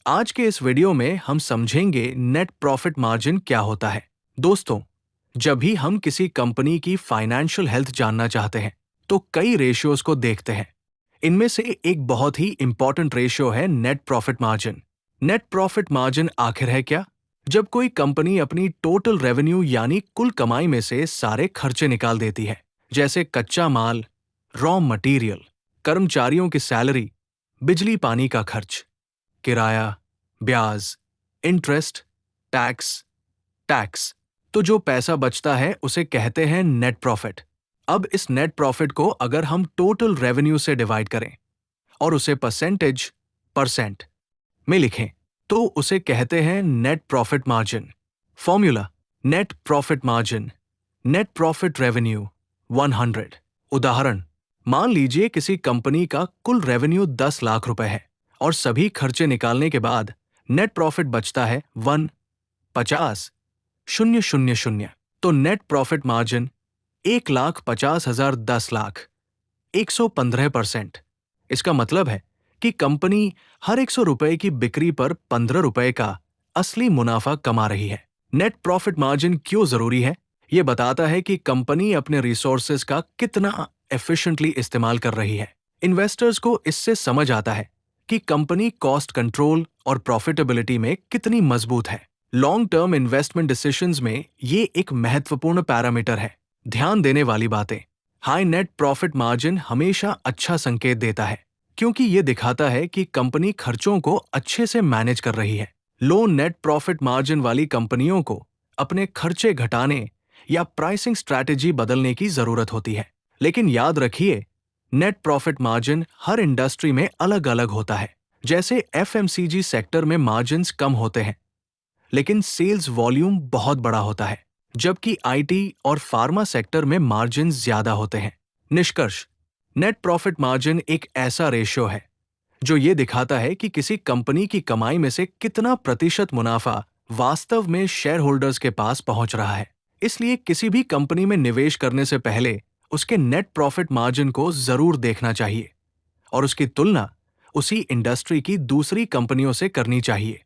आज के इस वीडियो में हम समझेंगे नेट प्रॉफिट मार्जिन क्या होता है। दोस्तों, जब भी हम किसी कंपनी की फाइनेंशियल हेल्थ जानना चाहते हैं तो कई रेशियोज को देखते हैं। इनमें से एक बहुत ही इंपॉर्टेंट रेशियो है net profit margin. Net profit margin आखिर है क्या? जब कोई कंपनी अपनी टोटल रेवेन्यू यानी कुल कमाई में से सारे खर्चे निकाल देती है, जैसे कच्चा माल, रॉ मटेरियल, कर्मचारियों की सैलरी, बिजली पानी का खर्च, किराया, ब्याज, इंटरेस्ट, टैक्स, टैक्स, तो जो पैसा बचता है उसे कहते हैं नेट प्रॉफिट। अब इस नेट प्रॉफिट को अगर हम टोटल रेवेन्यू से डिवाइड करें और उसे परसेंट में लिखें तो उसे कहते हैं net profit margin. Formula: net profit margin, net profit revenue 100। उदाहरण: मान लीजिए किसी कंपनी का कुल रेवेन्यू 10 लाख रुपए है और सभी खर्चे निकालने के बाद नेट प्रॉफिट बचता है 1,50,000। तो नेट प्रॉफिट मार्जिन 1,50,000 10 लाख 115%। इसका मतलब है कि कंपनी हर 100 रुपए की बिक्री पर 15 रुपए का असली मुनाफा कमा रही है। नेट प्रॉफिट मार्जिन क्यों जरूरी है? यह बताता है कि कंपनी अपने रिसोर्सेज का कितना एफिशिएंटली इस्तेमाल कर रही है। इन्वेस्टर्स को इससे समझ आता है कि कंपनी कॉस्ट कंट्रोल और प्रॉफिटेबिलिटी में कितनी मजबूत है। लॉन्ग टर्म इन्वेस्टमेंट डिसीजंस में ये एक महत्वपूर्ण पैरामीटर है। ध्यान देने वाली बातें: हाई नेट प्रॉफिट मार्जिन हमेशा अच्छा संकेत देता है, क्योंकि ये दिखाता है कि कंपनी खर्चों को अच्छे से मैनेज कर रही है। लो नेट प्रॉफिट मार्जिन वाली कंपनियों को अपने खर्चे घटाने या प्राइसिंग स्ट्रैटेजी बदलने की जरूरत होती है। लेकिन याद रखिए, नेट प्रॉफिट मार्जिन हर इंडस्ट्री में अलग अलग होता है। जैसे एफएमसीजी सेक्टर में मार्जिन्स कम होते हैं, लेकिन सेल्स वॉल्यूम बहुत बड़ा होता है, जबकि आईटी और फार्मा सेक्टर में मार्जिन्स ज्यादा होते हैं। निष्कर्ष: नेट प्रॉफिट मार्जिन एक ऐसा रेशियो है जो ये दिखाता है कि किसी कंपनी की कमाई में से कितना प्रतिशत मुनाफा वास्तव में शेयर होल्डर्स के पास पहुंच रहा है। इसलिए किसी भी कंपनी में निवेश करने से पहले उसके नेट प्रॉफिट मार्जिन को जरूर देखना चाहिए और उसकी तुलना उसी इंडस्ट्री की दूसरी कंपनियों से करनी चाहिए।